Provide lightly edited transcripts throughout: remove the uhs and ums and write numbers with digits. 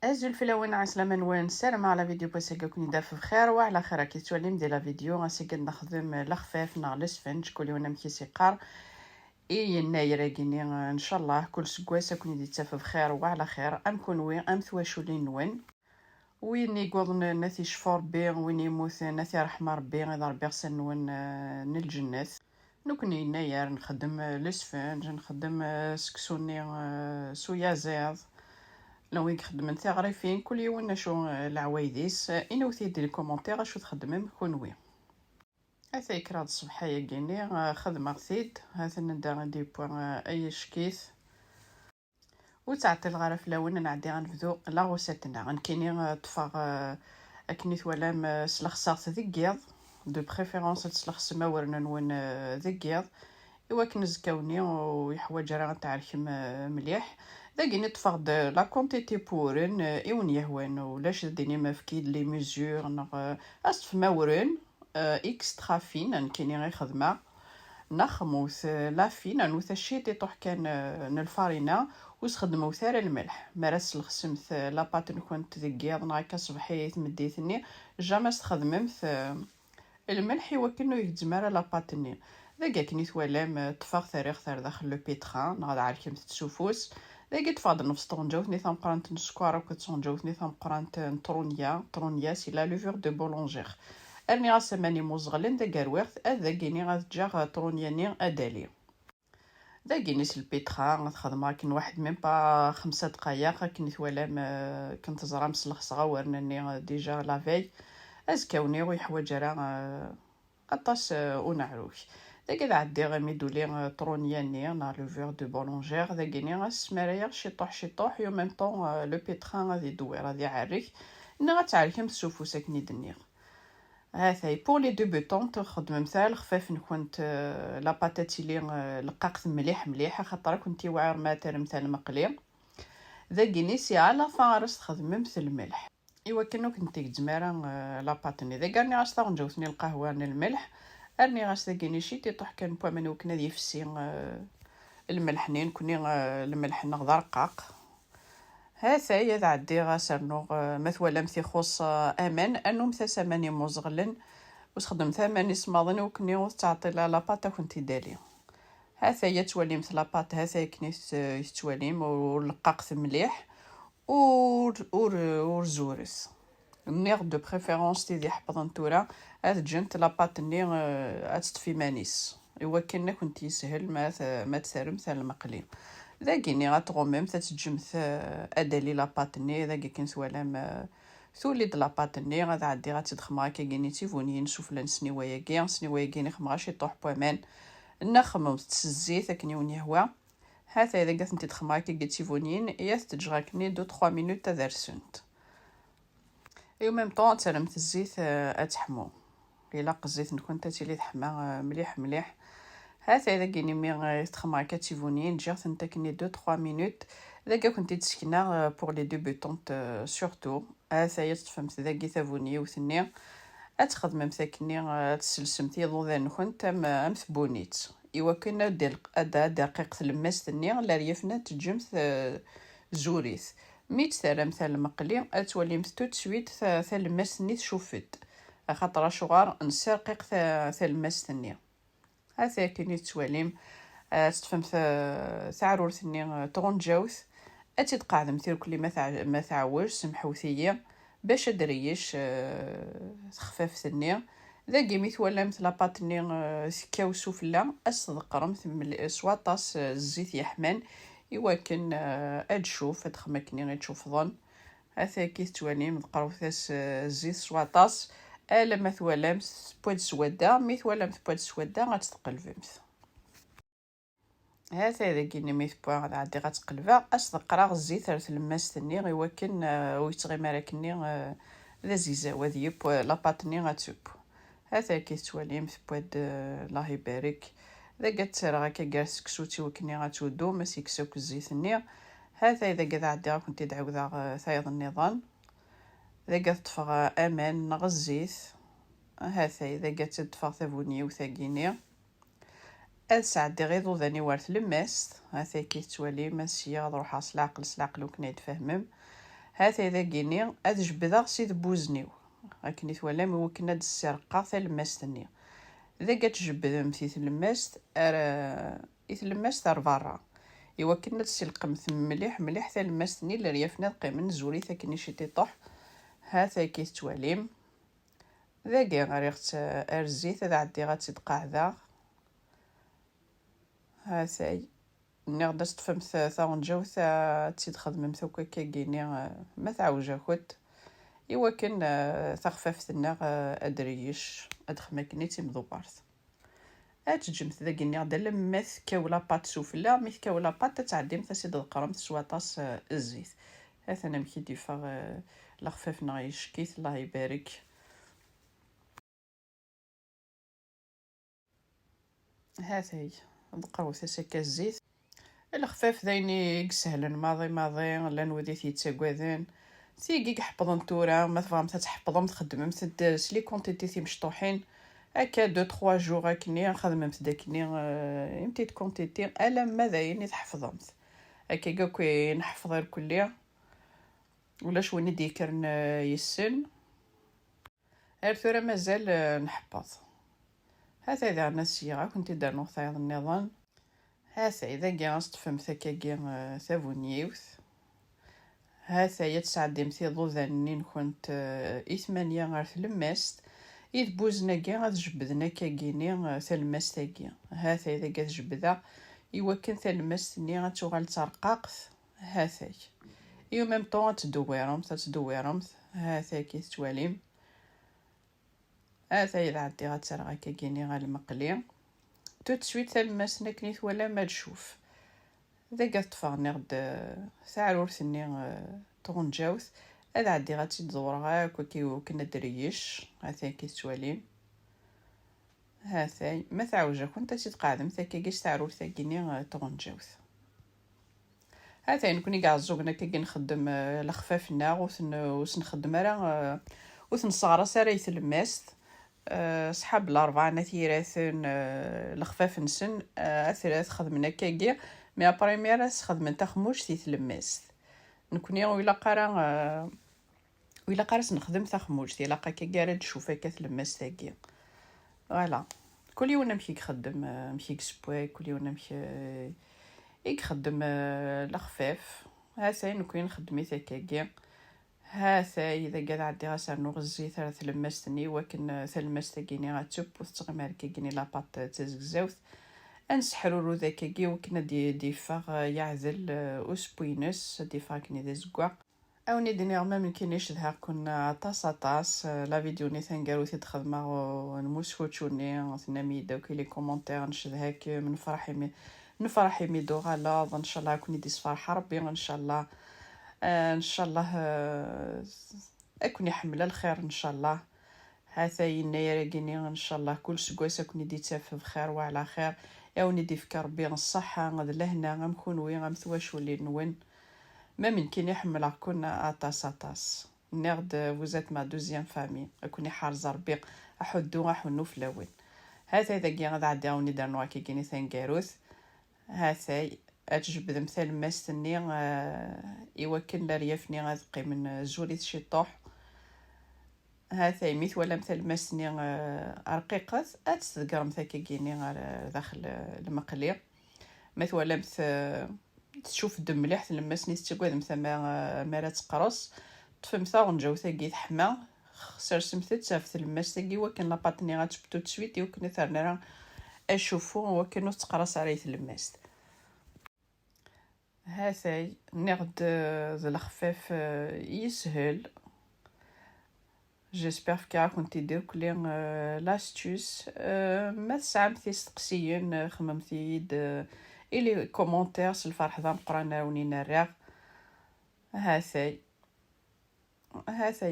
أزول في لون عسلامة نوان السلام على فيديو بوسيقا كوني داف بخير وعلى خير كي توليم دي لا فيديو غاسيقد نخدم الخفاف نغ الاسفنج كل يوم نمشي سيقار يناير كيني ان شاء الله كل سكواس كوني دي تاف بخير وعلى خير امكن وين ام ثواشولين نوان وين يقول ناثي شفور بي وين يموت ناثي رحمة ربي اذا ربي غسل نوان الجنات نكوني يناير نخدم الاسفنج نخدم سكسوني سويا زيض لو وين خدمت تغريفين كل يوم شو العوايديس إنو ثيدي الكومنتير شو تخدمم كونوي هذا يكراد الصبحية كيني خدمة ثيد هذا ندا غادي بوان أي شكيث وتعطي الغرف لون نعدي غنبدو لاغوساتنا غنكيني طفاغ أكني ثوالام سلخصاغت ذكيض دو بريفيرونس تسلخص ما ورنا نون ذكيض إوا كنزكاوني ويحواج راه تعرف مليح داكي نطفغ لا كونتيتي بورن ايون يهوان ولاش ديني ما فكيد لي ميزور نغ اصف ماورن اكسترا فين نكيني غير خدمه نخموث لا فين نوث الشيء طوح كان الفارينه وسخدمو ثار الملح مرس الخسمت لاباط كنت ذكيض نهاكا صبحيت مديتني جاما استخدمت الملح يوكنو يتزمر لاباطني ذاك كني ثوالام طفاغ ثاريخ ثار داخل لو بيتران نغاد عارف كيما تسوفوس ذاك تفاضل نفس طونجاوثني ثم قرانت نسكوار وكتصونجاوثني ثم قرانت طرونيا سي لا لوفور دو بولونجير ارني غاسماني موزغلن ذاك الوقت ذاكيني غاتجا طرونياني ادالي ذاكيني سي البيتران غتخدم كن واحد ميم با 5 دقايق كني ثوالام كنت زرا مسلخ ورناني ديجا لافي ازكاوني ويحواج راه قطاس ونعروش داك عدي غميدو لي طرونياني نا لوفور دو بولونجير داكيني غاسمرايا شطوح يو ميم طون لو بيتران غادي يدوي غادي يعرك ني غتعركم تشوفو ساكني دنيا هاثاي بور لي ديبوتون تخدم مثال خفاف نكونت لا باتاتي لي لقاقت مليح خاطر كنتي واعر ما مثال مقلي داكيني سي على فارس تخدم مثل الملح ايوا كانو كنتي تزمارا لاباطني ذا كاني غاسطا نجوثني القهوه الملح ارني غاسطا كيني شيتي طح كان بوا منو كنا يفسي الملحنين كوني الملح نغدر رقاق هذا هي عدي غاسرنو مثولا مثي خص امان انو مثاسماني موزغلن وسخدم ثماني سماضن وكني تعطي لاباطا كنتي دالي هذا هي توالي مثل لاباط هذا كني تواليم ولقاقت مليح ورزورس النيغ دو بريفيرونس تيدي حفظن تورا هاد جنت لاباط ني اتطفي مانيس ايوا كنا كنت يسهل ما تسرم ثال المقلي ذاكيني غتغمم تتجمث ادالي لاباط ني ذاكي كن سوالام ثولي د لاباط ني غادي عدي غتدخما كيني تيفوني نشوف لان سنيوايا كي نخمغا شي طوح بوامان نخمم تسزيت كني ونيهوا هذا اذا قلت انت تخمغا كي تيفونين ياس تجراكني 2-3 مينوت تذرسنت اي ميم طون ترمت الزيت اتحمو الا قزيت نكون تاتي تحمى مليح هذا اذا كيني مي تخمع كاتيفونين جيرت انت كني 2-3 مينوت اذا كنتي تسكنا بور لي ديبوتونت سورتو هذا يتفهمت ذاكي ثافوني وثني اتخدم مساكني تسلسمتي ضوذان كنت ام ثبونيت ايوا كنا دير دقيقه الماس ثني لا ريفنا تجمث زوريث ميت ثرا مثال مقلي اتولي تو تسويت ثال ماسني تشوفت خاطر شغار نسرقق ثال ماسني هذا كني تواليم تفهم ثعرور ثني طونجاوث اتتقاعد مثير كل ما ثعوج سمحوثيه باش ادريش خفاف ثني ذا قيميت ولا مثل لاباطني سكاو سفلا اصدقرم ثم سواطاس الزيت يحمان يوكن ادشوف ادخمكني غير تشوف ظن هذا كي توالي مقروثاس الزيت سواطاس الا مثولا بواد سودا مثولا بواد سودا غتقلبمث هذا اذا كيني ميث بوا غادي غتقلبها اصدقرا الزيت راه الماس ثني يوكن ويتغي مراكني ذا زيزا وذي لاباطني غتسوب هذا كي توالي مث بواد الله يبارك ذا قات راه كاع سكسوتي وكني غتودو ما سيكسوك الزيت ني هذا اذا قاد عدي كنت تعاود ثايض النظام ذا قاد طفغ امان نغزيت هذا اذا قاد تدفغ ثافوني وثاقيني اسعد غير ضاني وارث لماس هذا كي توالي ماشي غنروح سلاقل وكنا يتفهمم هذا إذا جيني أجبدا سيد بوزنيو هاكني تولا موكنا السرقة تلمستني إذا جات جبدا مثيث المست يتلمست برا إوا كنا تسلقمت مليح مليح تلمستني اللي ريفنا قيمن زوري ثاكني شي تيطح هذا كيس تواليم ذاكي غريغت الزيت هذا عدي غتقعدا هاثاي نغدا تفهمت ثاونجاو تسيد خدمت هكا كيني ما تعوجا خد إوا كان ثخففتنا أدريش أدخمكني تيمضوبارت أتجمت ذاكي غدا لمث كاولا بات سوفلا ميث كاولا بات تعديم تسيد القرم تسواطاس الزيت هاث أنا مكي ديفا لخفاف نعيش كيث الله يبارك هاثاي نقراو ثسكا الزيت الخفاف ذايني سهلا ماضي لان وديت يتساقوذن تيجي حفظن تورا ما تفهم تحفظهم تخدمهم تدرس لي كونتيتي مشطوحين هكا 2-3 جوغ هكني خدمت داكني يمتي كونتيتي الا ما ذايني تحفظهم هكا كاكوي نحفظ الكليه ولا شوني ديكرن يسن ثورا مازال نحفظ هذا اذا نسيغا كنت دار نوثايض النظام هذا إذا جاست فهمت هكا ثابونيوث هذا يتسعد مثي ضوذانين كنت 8 غير ثلماست إذ بوزنا كاع غتجبدنا كاكيني ثلماست هكا هذا إذا كات جبدا إوا كان ثلماست ني غتوغال ترقاقت هذا إوا ميم طون تدويرهم هذا كي تواليم هذا إذا عدي غتسرغ كاكيني غا المقلي تو تسويت ثلماست نكنيت ولا ما تشوف إذا قد طفغني غد ساعة ثني طونجاوث هذا عدي غاتي تدور هاكا كي كنا دريش هاثا كي تواليم هاثاي ما تعوجا كنت تتقادم ثاكا كي تعرور ثاكيني طونجاوث هاثاي نكوني كاع الزوقنا كي نخدم لخفافنا وسنخدم راه وثنصغر ساري يتلماست صحاب الأربعة نثيراثن الخفاف نسن ثلاث خدمنا كاكي مي ابريمير خدمنا تخموش تيتلماست نكوني ويلا قارا نخدم تخموش تي لاقا كاكا تشوفها كتلماست تاكي فوالا كل يوم نمشي نخدم نمشي كسبوي كل يوم نمشي يخدم الخفاف هاثاي نكوني نخدمي تاكاكي هاثاي اذا قاعد عدي غاسر نغزي ثلاث لماستني ولكن ثلماست كيني غاتشوب وتغمر كيني لاباط تزغزاوث انسحروا ذاكاكي وكنا ديفا يعزل اسبوينس ديفا كني ذا زكوا او نديني غما من كينيش ذا كنا طاس لا فيديو ني ثنقالو تخدما نموسفوتشوني ثنامي داوكي لي كومونتير نشدهاك من فرحي ميدو غلاظ ان شاء الله كوني ديس فرح ربي ان شاء الله ان شاء الله اكوني حمله الخير ان شاء الله هذا يناير كيني ان شاء الله كل سكواس كوني دي تاف بخير وعلى خير ياوني دي فكر ربي الصحه غد لهنا غنكون وين غمثواش ولي نون ما من كي نحمل كنا اطاس نغد فوزات ما دوزيام فامي اكوني حارزه ربي احدو احنو فلاوين هذا اذا كي غد عداوني دارنوا كي كيني ثانكاروث هذا أتجبد مثال ماستني إوا كان لريفني غتقي من زوليت شي طوح هذا يميت ولا مثال ماستني رقيقة أتستقر مثل كيني داخل المقلي مثل ولا تشوف الدم مليح لما سني تقعد مثل ما راه تقرص تفهمتها ونجاو ثاقي تحمى سرسمت تافت الماس ثاقي وكان لاباطني غتبتو تسويتي وكنا ثرنا راه اشوفو وكانو تقرص عليه الماس هاثاي نغد ذا الخفاف يسهل جيسبر كي كنتي دير كلي لاستوس ما تسعمتي تقسيين خممتي الي كومونتير الفرح ذا مقرانا ونينا الراغ هاثاي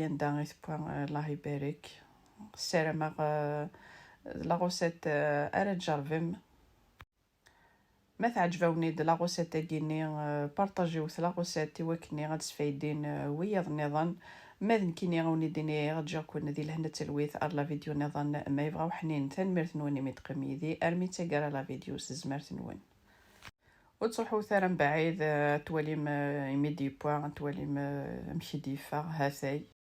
نداغيت بوان الله يبارك السلامة لا غوسيت ارجرفم ما تعجبوني د لا غوسيت كيني بارطاجيو لا غوسيت وكني غتسفايدين ويا النظام ما كيني غوني ديني غتجا كون دي لهنا تلويث لا فيديو نظام ما يبغاو حنين ثان ميرث نوني متقميدي ارمي تاقرا لا فيديو سزمرت نون وتصحو ثرا من بعيد، تواليم يميدي بوا تواليم مشي ديفا هاتاي